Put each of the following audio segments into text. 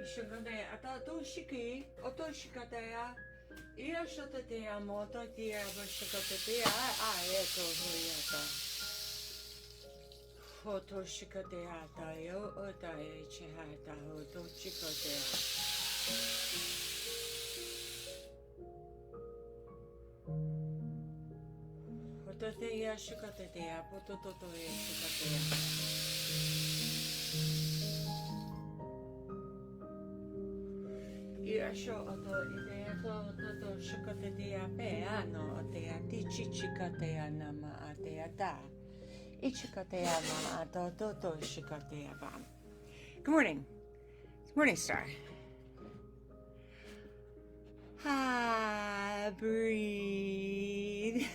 Shugade Atato Shiki, Oto Shikatea, Ia Shotatea, Moto Tia, Shikatea, Eto Huyata. Hoto Shikatea, Tayo, Otae Chihata, Hoto Shikatea. Hototea Shikatea, Pototoe Shikatea. Sho oto idea to shikotea pea no atea tichichikatea nama atea da. Ichikatea ma ato to shikotea bam. Good morning. It's Morning Star. Breathe.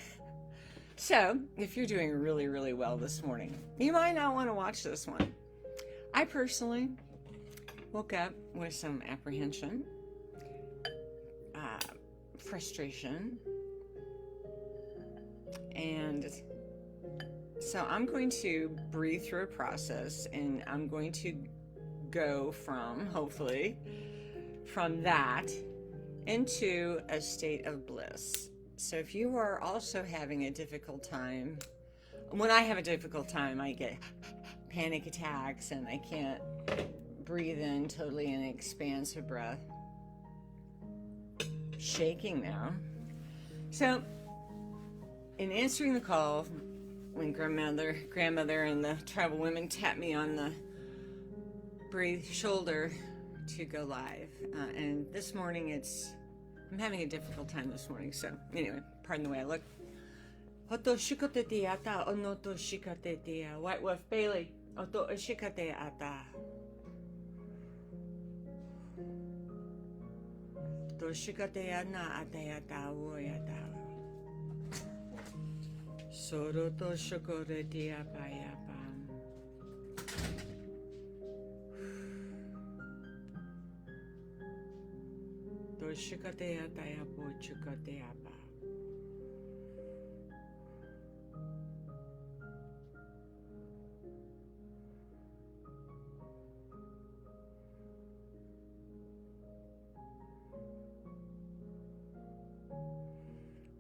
So, if you're doing really, really well this morning, you might not want to watch this one. I personally woke up with some apprehension, frustration, and so I'm going to breathe through a process, and I'm going to go from, hopefully, from that into a state of bliss. So if you are also having a difficult time, when I have a difficult time, I get panic attacks and I can't breathe in totally in an expansive breath. Shaking now. So, in answering the call, when grandmother and the tribal women tapped me on the shoulder to go live, and this morning I'm having a difficult time this morning. So, anyway, pardon the way I look. Oto shikate ata onoto shikate White Wolf Bailey. Oto shikate ata. Shikatea na atea tau ya tau. Soro to shokore dia paya pam. To shikatea taya po chikatea pa.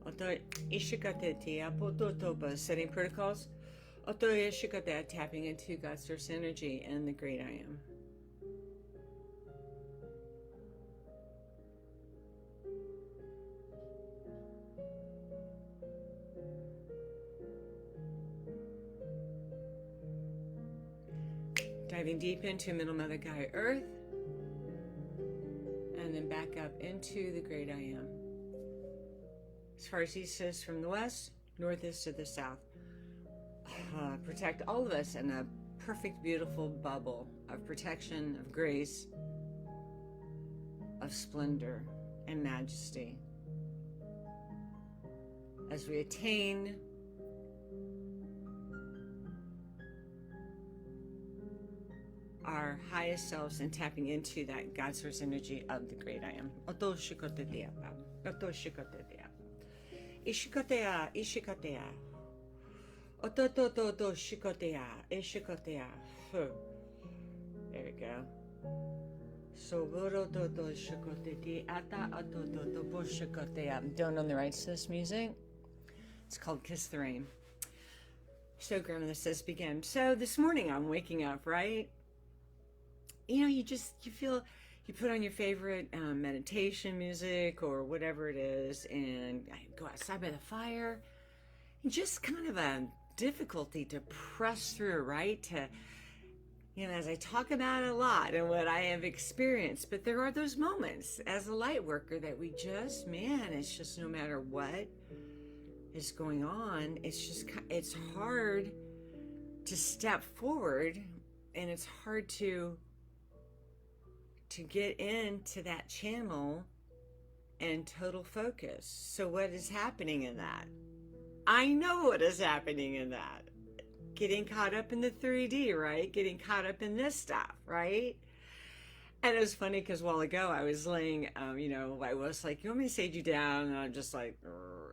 Oto ishikate tia pototoba setting protocols. Oto ishikate tapping into God's source energy and the great I am. Diving deep into Middle Mother Gaia Earth, and then back up into the great I am. As far as east is from the west, north is to the south. Protect all of us in a perfect, beautiful bubble of protection, of grace, of splendor and majesty. As we attain our highest selves and tapping into that God source energy of the great I am. Oto shikote Oto shikote Ishikatea, ishikatea. Otototo shikotea, ishikatea. There we go. Soboro toto shikoteti ata atototo boshikotea. I'm doing on the rights to this music. It's called Kiss the Rain. So grandmother says begin. So this morning I'm waking up, right? You know, you feel, you put on your favorite meditation music or whatever it is, and I go outside by the fire. And just kind of a difficulty to press through, right? To, you know, as I talk about it a lot and what I have experienced, but there are those moments as a light worker that we just, man, it's just no matter what is going on, it's hard to step forward, and it's hard to get into that channel and total focus. So what is happening in that? I know what is happening in that. Getting caught up in the 3D, right? Getting caught up in this stuff, right? And it was funny because a while ago I was laying, I was like, you want me to sage you down? And I'm just like,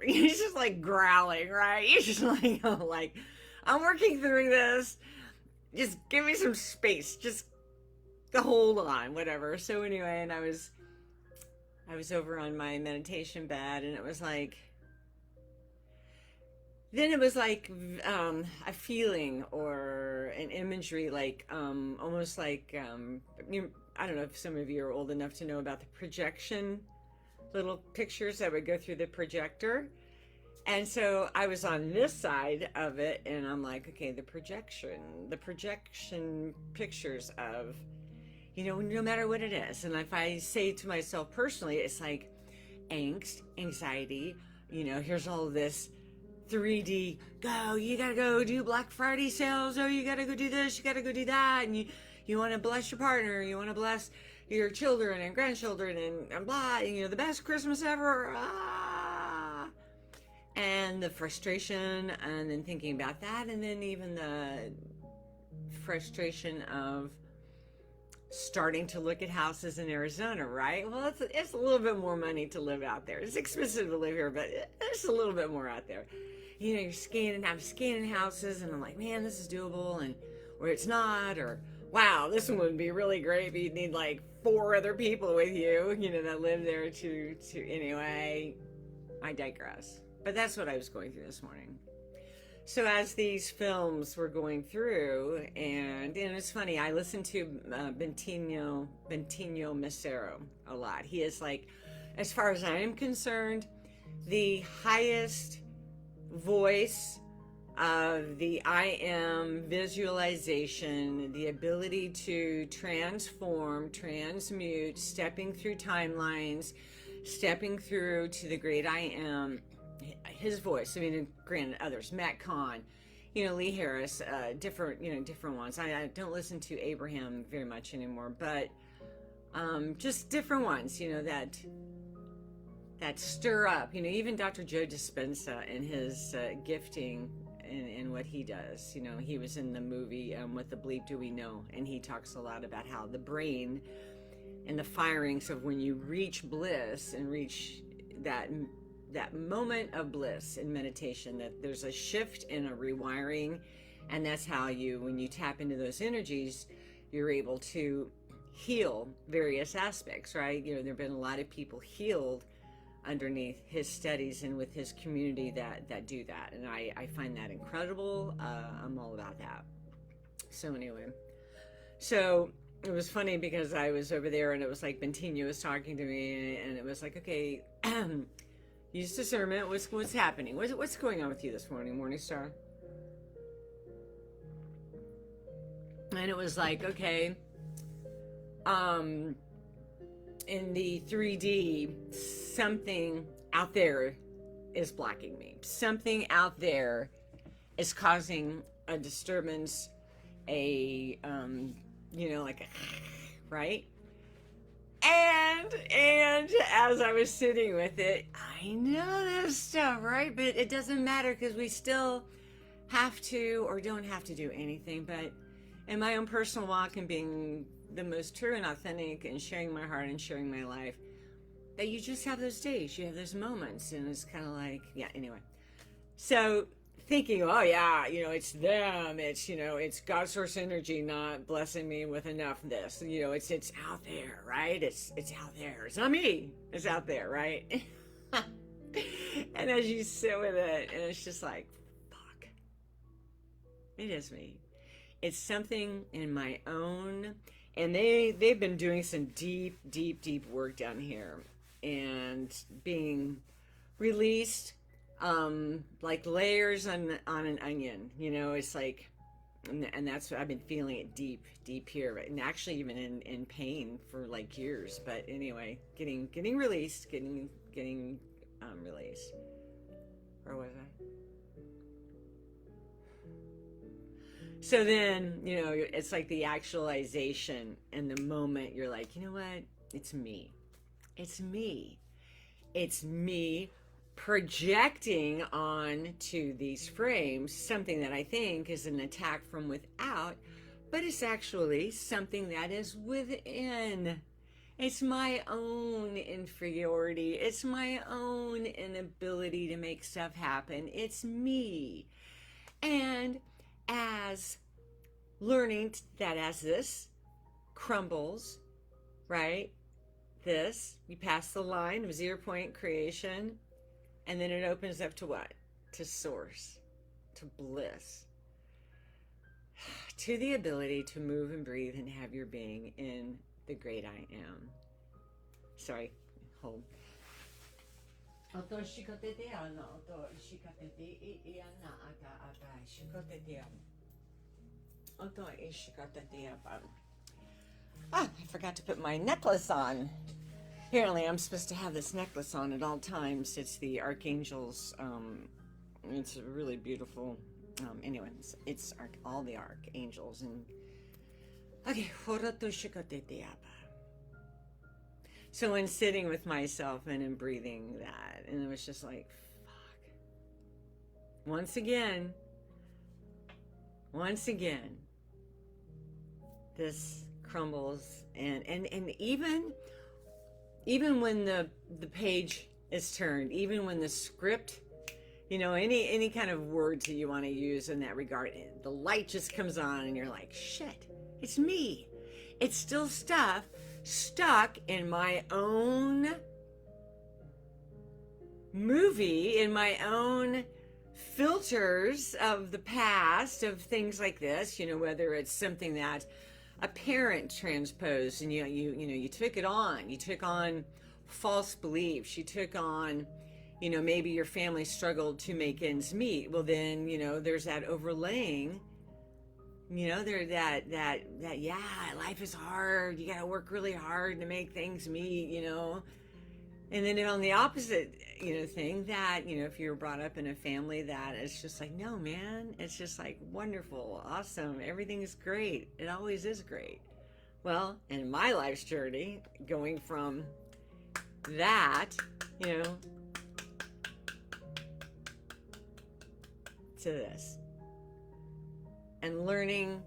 he's just like growling, right? He's just like, I'm working through this. Just give me some space. Just hold on, whatever. So anyway, and I was over on my meditation bed, and it was like, then it was like a feeling or an imagery, like almost like I don't know if some of you are old enough to know about the projection, little pictures that would go through the projector. And so I was on this side of it, and I'm like, okay, the projection pictures of, no matter what it is. And if I say to myself personally, it's like angst, anxiety, here's all of this 3D, you gotta go do Black Friday sales, or you gotta go do this, you gotta go do that, and you want to bless your partner, you want to bless your children and grandchildren, and blah, the best Christmas ever, and the frustration, and then thinking about that, and then even the frustration of starting to look at houses in Arizona, right? Well, it's a little bit more money to live out there. It's expensive to live here, but there's a little bit more out there. You're scanning houses, and I'm like, man, this is doable, or it's not, or wow, this one would be really great, but you'd need like 4 other people with you, that live there to anyway. I digress. But that's what I was going through this morning. So as these films were going through, and it's funny, I listened to Bentinho Massaro a lot. He is, like, as far as I am concerned, the highest voice of the I am visualization, the ability to transform, transmute, stepping through timelines, stepping through to the great I am. His voice, granted others, Matt Kahn, Lee Harris, different ones. I don't listen to Abraham very much anymore, but just different ones, that stir up, even Dr. Joe Dispenza and his gifting and what he does. He was in the movie What the Bleep Do We Know, and he talks a lot about how the brain and the firings of when you reach bliss and reach that moment of bliss in meditation, that there's a shift and a rewiring, and that's how when you tap into those energies, you're able to heal various aspects, right? There have been a lot of people healed underneath his studies and with his community that do that, and I find that incredible. I'm all about that. So anyway, it was funny because I was over there, and it was like Bentinho was talking to me, and it was like, okay, use discernment. What's happening? What's going on with you this morning, Morningstar? And it was like, okay, in the 3D, something out there is blocking me. Something out there is causing a disturbance, like a, right? And as I was sitting with it, I know this stuff, right? But it doesn't matter, because we still have to or don't have to do anything. But in my own personal walk and being the most true and authentic and sharing my heart and sharing my life, that you just have those days, you have those moments, and it's kind of like, yeah, anyway. So thinking, oh yeah, it's them, it's God source energy not blessing me with enough of this, it's out there, right? It's out there. It's not me. It's out there, right? And as you sit with it, and it's just like, fuck, it is me. It's something in my own, and they've been doing some deep work down here, and being released, like layers on an onion, it's like, and that's what I've been feeling it deep here, right? And actually even in pain for like years, but anyway, getting released, getting released. Where was I? So then, it's like the actualization, and the moment you're like, you know what? It's me. It's me. It's me projecting onto these frames something that I think is an attack from without, but it's actually something that is within. It's my own inferiority. It's my own inability to make stuff happen. It's me. And as learning that as this crumbles, right? This, you pass the line of 0 point creation, and then it opens up to what? To source, to bliss, to the ability to move and breathe and have your being in the great I am. Sorry, hold. I forgot to put my necklace on. Apparently, I'm supposed to have this necklace on at all times. It's the Archangel's. It's a really beautiful. Anyway, it's all the archangels and. Okay, so in sitting with myself and in breathing that, and it was just like, fuck. Once again, this crumbles, and even when the page is turned, even when the script, any kind of words that you want to use in that regard, the light just comes on and you're like, shit, it's me. It's still stuck in my own movie, in my own filters of the past, of things like this, whether it's something that a parent transposed and you took it on. You took on false beliefs. You took on, maybe your family struggled to make ends meet. Well, then, there's that overlaying, there that yeah, life is hard. You got to work really hard to make things meet, And then on the opposite, thing that, if you were brought up in a family that it's just like, no, man, it's just like wonderful, awesome, everything is great. It always is great. Well, in my life's journey, going from that, to this, and learning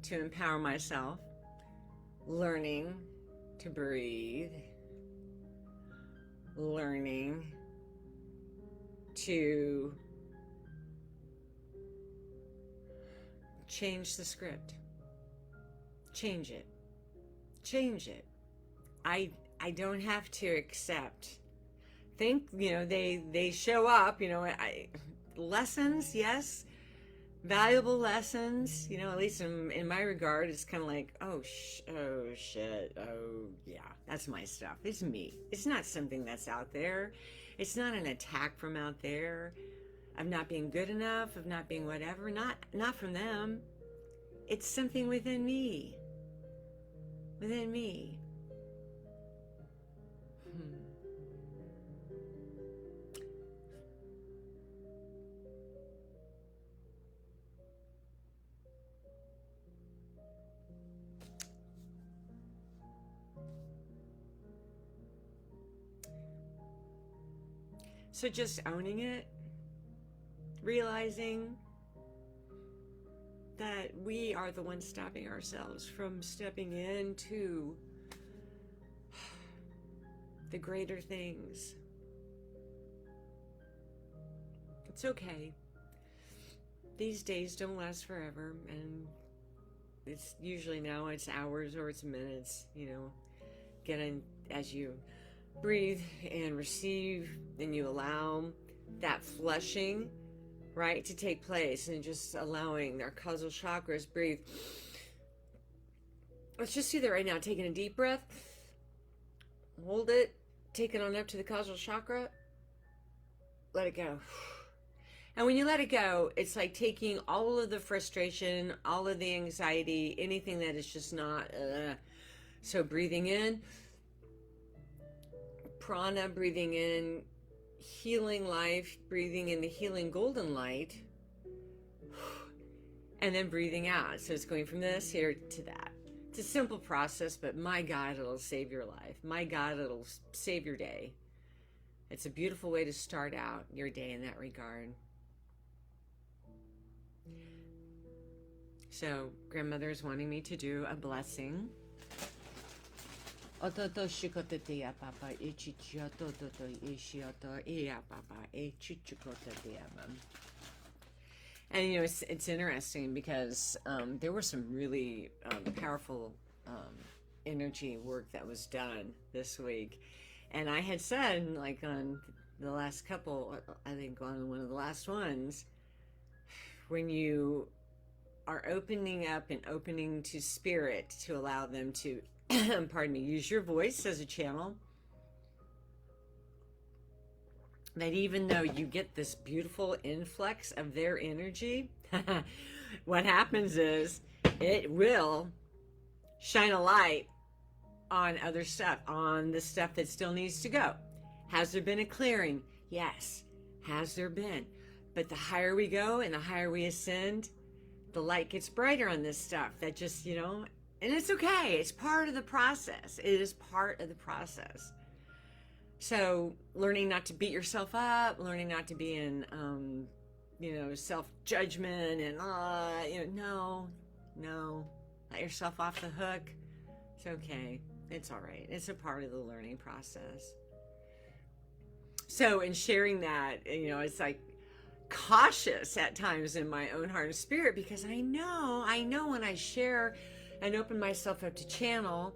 to empower myself, learning to breathe, learning to change the script, change it. I don't have to accept. They show up, lessons, yes, valuable lessons, at least in my regard. It's kind of like, oh shit, oh yeah, that's my stuff. It's me. It's not something that's out there. It's not an attack from out there of not being good enough, of not being whatever. Not from them. It's something within me. Within me. So just owning it, realizing that we are the ones stopping ourselves from stepping into the greater things. It's okay. These days don't last forever, and it's usually now it's hours or it's minutes, getting as you breathe and receive, and you allow that flushing, right, to take place, and just allowing their causal chakras breathe. Let's just do that right now. Taking a deep breath, hold it, take it on up to the causal chakra, let it go. And when you let it go, it's like taking all of the frustration, all of the anxiety, anything that is just not so breathing in prana, breathing in healing life, breathing in the healing golden light, and then breathing out. So it's going from this here to that. It's a simple process, but my God, it'll save your life. My God, it'll save your day. It's a beautiful way to start out your day in that regard. So grandmother is wanting me to do a blessing. And it's interesting because there were some really powerful energy work that was done this week. And I had said, like on the last couple, I think on one of the last ones, when you are opening up and opening to spirit to allow them to, pardon me, use your voice as a channel, that even though you get this beautiful influx of their energy, what happens is it will shine a light on other stuff, on the stuff that still needs to go. Has there been a clearing? Yes. Has there been? But the higher we go and the higher we ascend, the light gets brighter on this stuff. That just, and it's okay. It's part of the process. It is part of the process. So learning not to beat yourself up, learning not to be in, self-judgment and, no, let yourself off the hook. It's okay. It's all right. It's a part of the learning process. So in sharing that, it's like cautious at times in my own heart and spirit, because I know when I share and open myself up to channel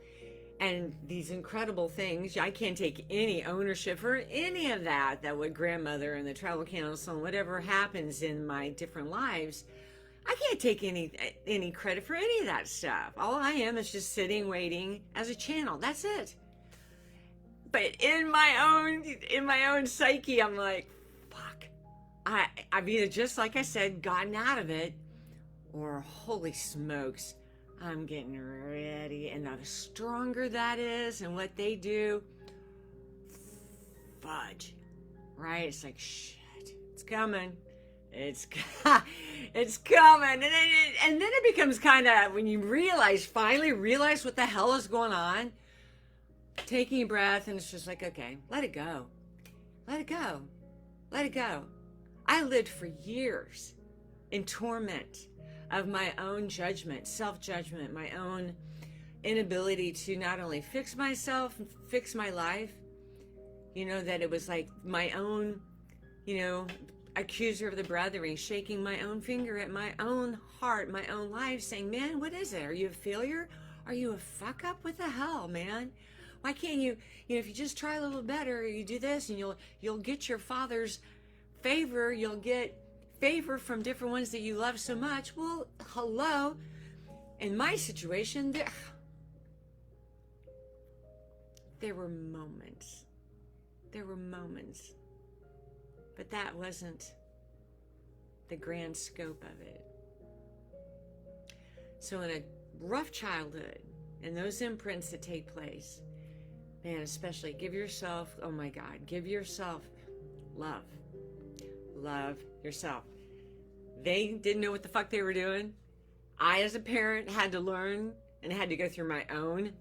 and these incredible things, I can't take any ownership for any of that what grandmother and the travel council and whatever happens in my different lives. I can't take any credit for any of that stuff. All I am is just sitting, waiting as a channel. That's it. But in my own psyche, I'm like, fuck. I've either, just like I said, gotten out of it, or holy smokes, I'm getting ready. And the stronger that is and what they do, fudge, right? It's like, shit, it's coming. It's coming. And then it becomes kind of, when you finally realize what the hell is going on, taking a breath, and it's just like, okay, let it go. Let it go. Let it go. I lived for years in torment of my own judgment, self-judgment, my own inability to not only fix myself, fix my life, that it was like my own, accuser of the brethren, shaking my own finger at my own heart, my own life, saying, man, what is it? Are you a failure? Are you a fuck up? What the hell, man? Why can't you, if you just try a little better, you do this and you'll get your Father's favor, you'll get favor from different ones that you love so much. Well, hello. In my situation, there were moments. But that wasn't the grand scope of it. So in a rough childhood, and those imprints that take place, man, especially give yourself love. Love yourself. They didn't know what the fuck they were doing. I, as a parent, had to learn and had to go through my own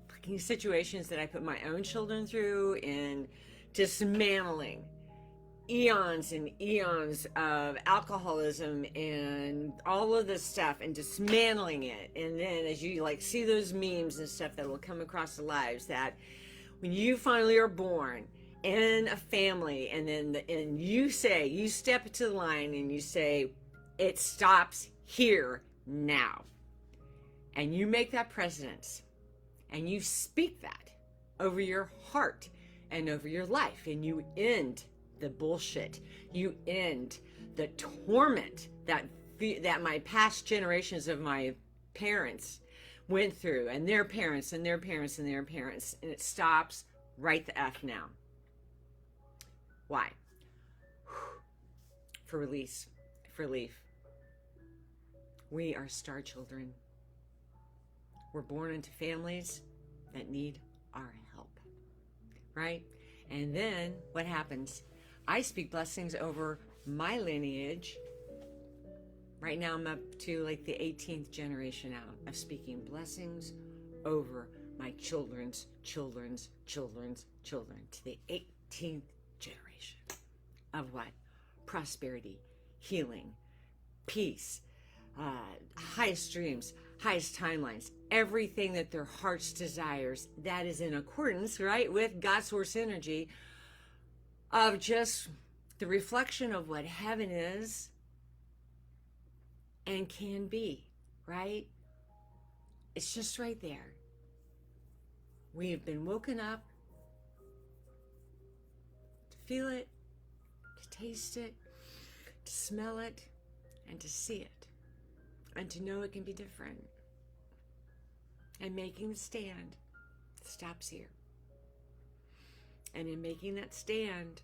fucking situations that I put my own children through in dismantling eons and eons of alcoholism and all of this stuff and dismantling it. And then as you see those memes and stuff that will come across the lives, that when you finally are born in a family, and then you step into the line and you say, it stops here now, and you make that precedence and you speak that over your heart and over your life, and you end the bullshit, you end the torment that my past generations of my parents went through, and their parents and their parents and their parents, and it stops right the F now. Why? For release, for relief. We are star children. We're born into families that need our help, right? And then what happens? I speak blessings over my lineage. Right now I'm up to the 18th generation out of speaking blessings over my children's children's children's children to the 18th generation of what? Prosperity, healing, peace, highest dreams, highest timelines, everything that their hearts desires, that is in accordance, right, with God's source energy of just the reflection of what heaven is and can be, right? It's just right there. We have been woken up to feel it, to taste it, to smell it, and to see it, and to know it can be different. And making the stand stops here. And in making that stand,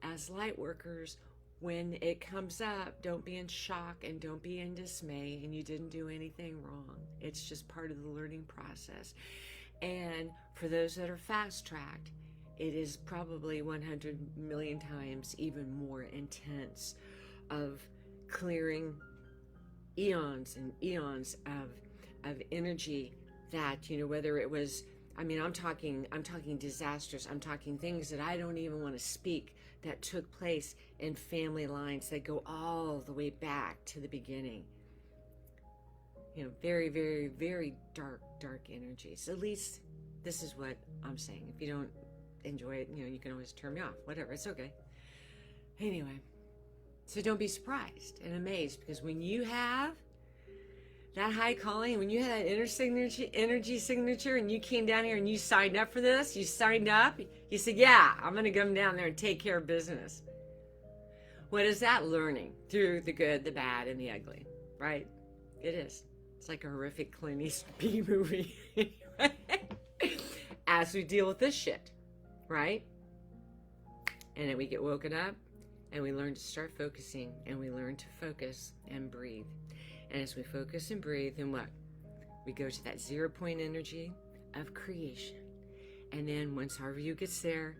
as light workers, when it comes up, don't be in shock and don't be in dismay, and you didn't do anything wrong. It's just part of the learning process. And for those that are fast-tracked, it is probably 100 million times even more intense of clearing eons and eons of energy that, whether it was, I'm talking disasters. I'm talking things that I don't even want to speak that took place in family lines that go all the way back to the beginning. Very, very, very dark energies. At least this is what I'm saying. If you don't enjoy it, you can always turn me off. Whatever, it's okay. Anyway, so don't be surprised and amazed, because when you have that high calling, when you had that energy signature, and you came down here and you signed up for this, you signed up, you said, yeah, I'm going to come down there and take care of business. What is that? Learning through the good, the bad, and the ugly, right? It is. It's like a horrific Clint Eastwood B movie. As we deal with this shit, right? And then we get woken up and we learn to start focusing, and we learn to focus and breathe. And as we focus and breathe, then what? We go to that 0 point energy of creation. And then once our view gets there,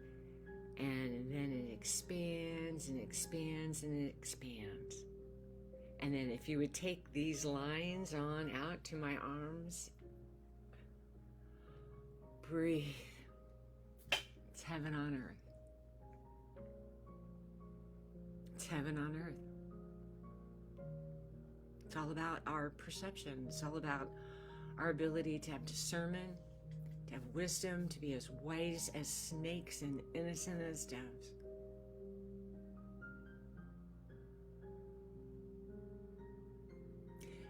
and then it expands and expands and it expands. And then if you would take these lines on out to my arms, breathe. It's heaven on earth. It's heaven on earth. It's all about our perception. It's all about our ability to have discernment, to have wisdom, to be as wise as snakes and innocent as doves.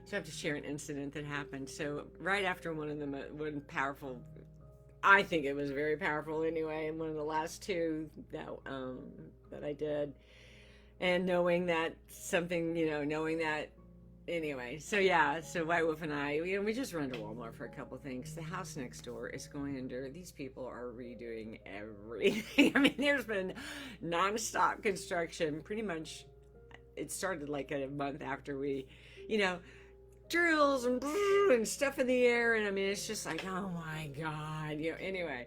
So I have to share an incident that happened. So right after one powerful, I think it was very powerful anyway, and one of the last two that I did, and knowing that anyway, so White Wolf and I, we just run to Walmart for a couple of things. The house next door is going under. These people are redoing everything. There's been nonstop construction. Pretty much, it started like a month after we, drills and stuff in the air. And it's just like, oh my God, anyway.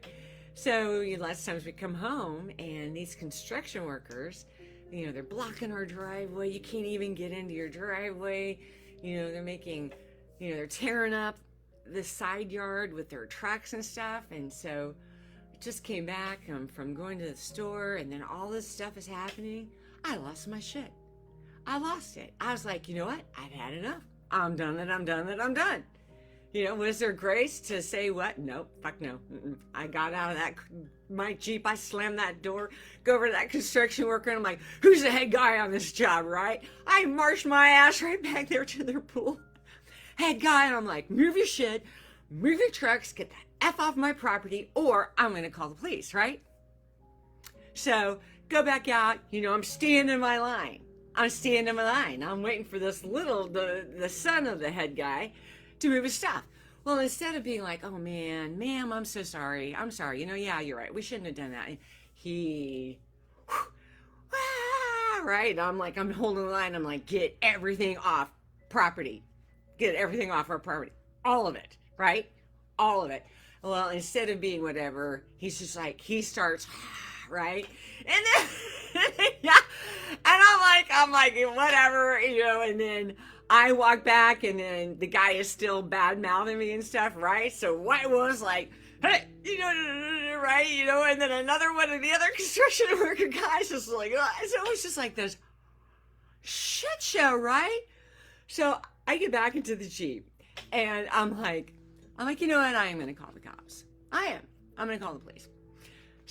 So lots of times we come home and these construction workers, they're blocking our driveway. You can't even get into your driveway. They're making, they're tearing up the side yard with their trucks and stuff. And so I just came back from going to the store, and then all this stuff is happening. I lost my shit. I lost it. I was like, you know what? I've had enough. I'm done. Was there grace to say what? Nope. Fuck no. I got out of my Jeep. I slammed that door, go over to that construction worker, and I'm like, who's the head guy on this job, right? I marched my ass right back there to their pool. Head guy, and I'm like, move your shit, move your trucks, get the F off my property, or I'm going to call the police, right? So go back out. I'm standing in my line. I'm waiting for this the son of the head guy to move his stuff. Well, instead of being like, oh man, ma'am, I'm so sorry. I'm sorry. Yeah, you're right. We shouldn't have done that. Right? I'm holding the line. I'm like, get everything off property. Get everything off our property. All of it. Right? All of it. Well, instead of being whatever, he's just like, he starts, right? And then, yeah. And I'm like, whatever, and then I walk back, and then the guy is still bad-mouthing me and stuff, right? So White was like, hey, right, and then another one of the other construction worker guys is like, so it was just like this shit show, right? So I get back into the Jeep, and I'm like, you know what? I am going to call the cops. I'm going to call the police.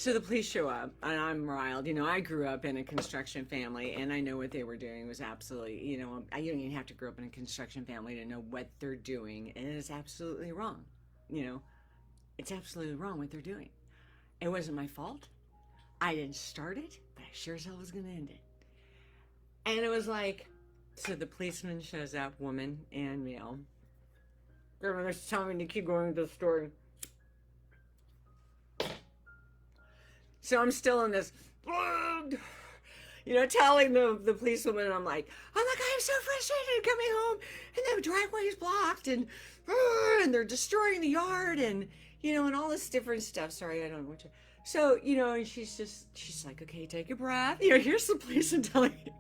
So the police show up, and I'm riled. You know, I grew up in a construction family, and I know what they were doing was absolutely, you know, you don't even have to grow up in a construction family to know what they're doing, and it is absolutely wrong. You know, it's absolutely wrong what they're doing. It wasn't my fault. I didn't start it, but I sure as hell was going to end it. And it was like, so the policeman shows up, woman and male. They're telling me to keep going with the story. So I'm still in this, you know, telling the policewoman, I'm like, I'm so frustrated coming home, and the driveway's blocked, and they're destroying the yard, and, you know, and all this different stuff. Sorry, I don't know what to. So, you know, and she's like, okay, take a breath. You know, here's the policeman telling me,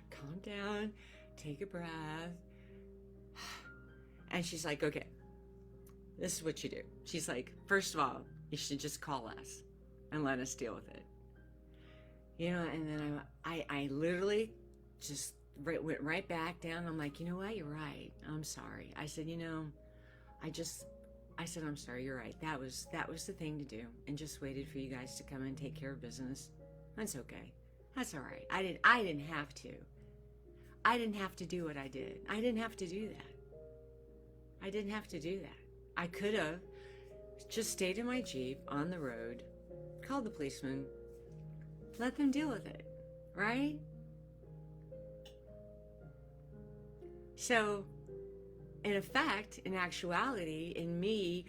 calm down, take a breath. And she's like, okay, this is what you do. She's like, first of all, you should just call us and let us deal with it. You know, and then I literally just went right back down. I'm like, you know what? You're right. I'm sorry. I said, you know, I said, I'm sorry. You're right. That was the thing to do, and just waited for you guys to come and take care of business. That's okay. That's all right. I didn't have to. I didn't have to do what I did. I didn't have to do that. I didn't have to do that. I could have just stayed in my Jeep on the road, called the policeman, let them deal with it, right? So, in effect, in actuality, in me,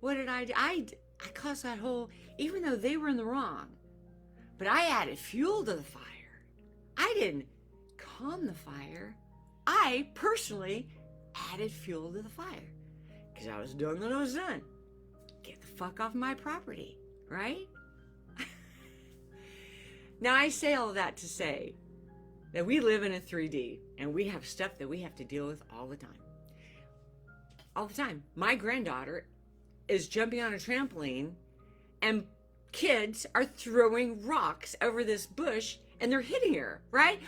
what did I do? I caused that whole, even though they were in the wrong, but I added fuel to the fire. I didn't calm the fire. I personally added fuel to the fire because I was done when I was done. Get the fuck off my property, right? Now, I say all that to say that we live in a 3D and we have stuff that we have to deal with all the time. All the time. My granddaughter is jumping on a trampoline and kids are throwing rocks over this bush and they're hitting her, right?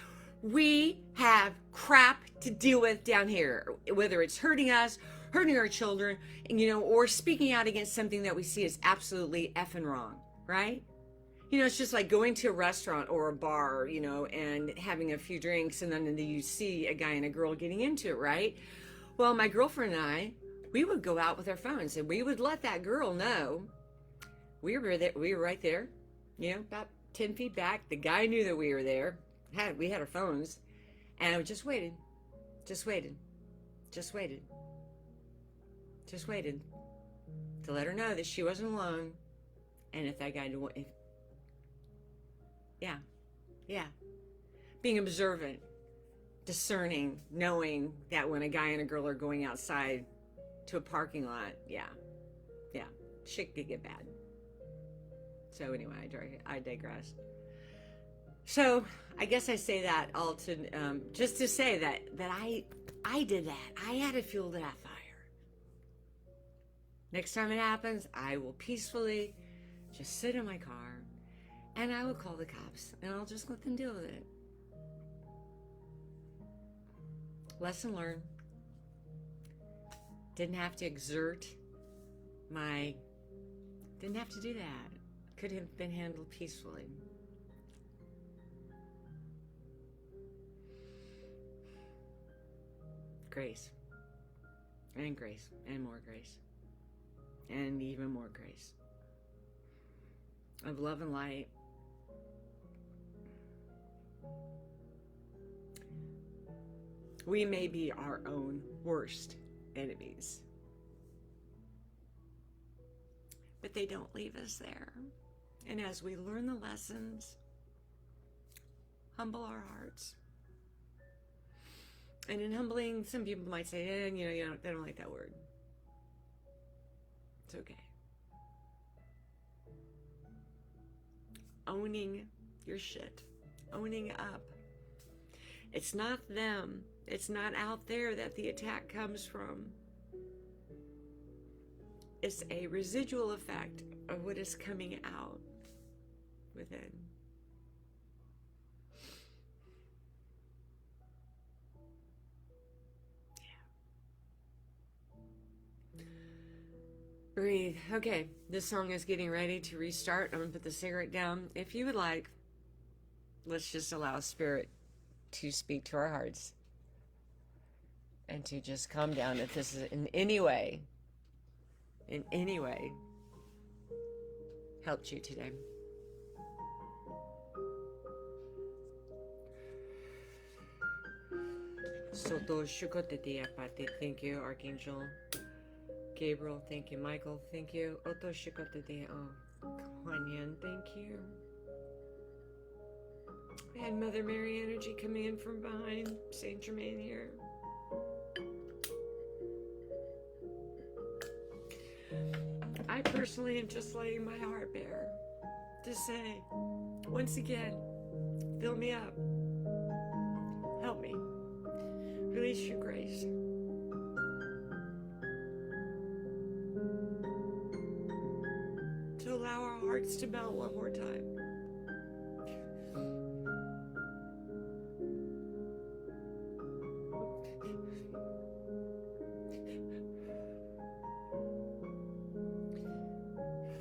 We have crap to deal with down here, whether it's hurting us, hurting our children, you know, or speaking out against something that we see as absolutely effing wrong, right? You know, it's just like going to a restaurant or a bar, you know, and having a few drinks, and then you see a guy and a girl getting into it, right? Well, my girlfriend and I, we would go out with our phones, and we would let that girl know we were there. We were right there, you know, about 10 feet back. The guy knew that we were there. We had our phones, and I just waited, just waited, just waited, just waited to let her know that she wasn't alone, and if that guy, yeah, being observant, discerning, knowing that when a guy and a girl are going outside to a parking lot, yeah, shit could get bad. So anyway, I digress. So I guess I say that all to just to say that I did that. I added fuel to that fire. Next time it happens, I will peacefully just sit in my car and I will call the cops and I'll just let them deal with it. Lesson learned. Didn't have to didn't have to do that. Could have been handled peacefully. Grace. And grace. And more grace. And even more grace. Of love and light. We may be our own worst enemies. But they don't leave us there. And as we learn the lessons, humble our hearts. And in humbling, some people might say, they don't like that word. It's okay. Owning your shit. Owning up. It's not them. It's not out there that the attack comes from. It's a residual effect of what is coming out within. Breathe. Okay, this song is getting ready to restart. I'm going to put the cigarette down. If you would like, let's just allow Spirit to speak to our hearts and to just calm down. If this is in any way helped you today. Soto Shukoteti Apati. Thank you, Archangel Gabriel. Thank you, Michael. Thank you. Oto Shukoteti. Oh, Kuan Yin. Thank you. I had Mother Mary energy coming in from behind Saint Germain here. I personally am just laying my heart bare to say, once again, fill me up. Help me. Release your grace. To allow our hearts to melt one more time.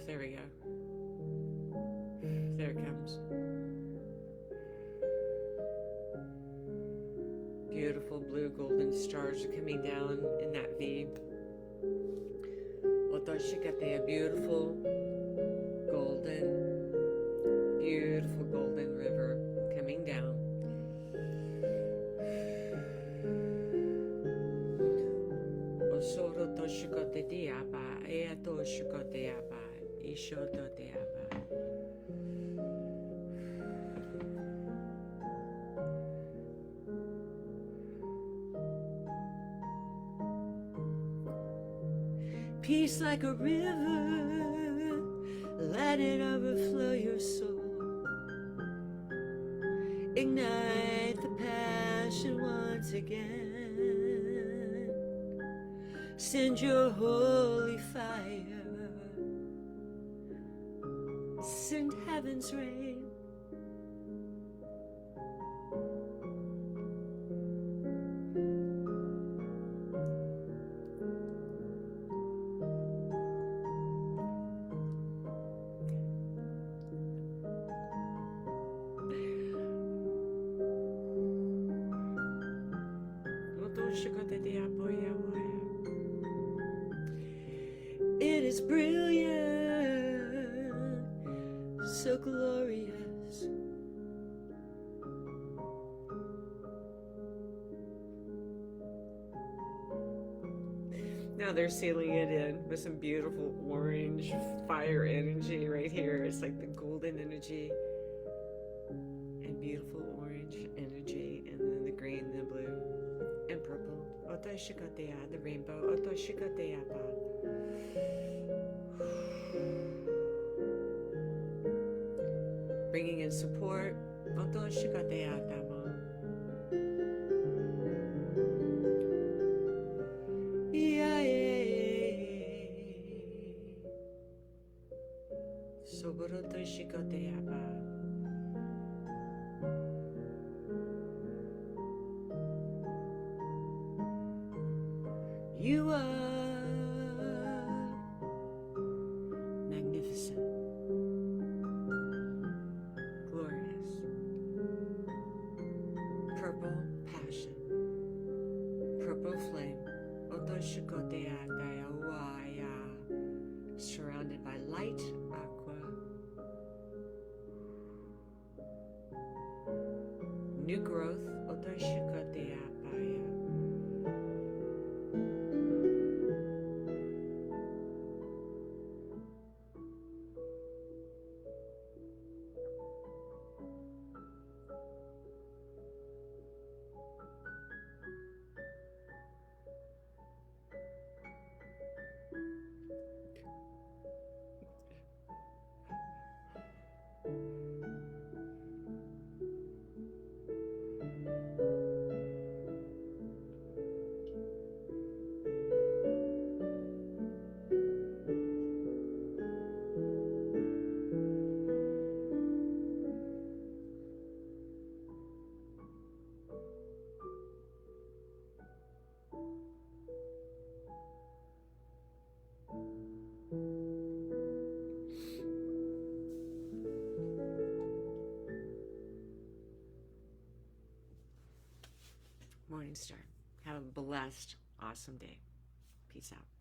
There we go. There it comes. Beautiful blue golden stars are coming down in that V. Otoshikate, beautiful golden river coming down. Osoro toshikote diaba, eato shikote aba, ishoto diaba. Peace like a river, let it overflow your soul. Ignite the passion once again. Send your holy fire. Send heaven's rain. It is brilliant, so glorious. Now they're sealing it in with some beautiful orange fire energy right here. It's like the golden energy and beautiful orange energy, and then the green, the blue, and purple. Otoshikotea, the rainbow. Otoshikotea pa. Bringing in support. Otoshikotea tama. Soboroto shikotea pa. You are magnificent, glorious, purple passion, purple flame, otoshikotea daiawaya, surrounded by light, aqua, new growth, otoshikotea paya. blessed, awesome day. Peace out.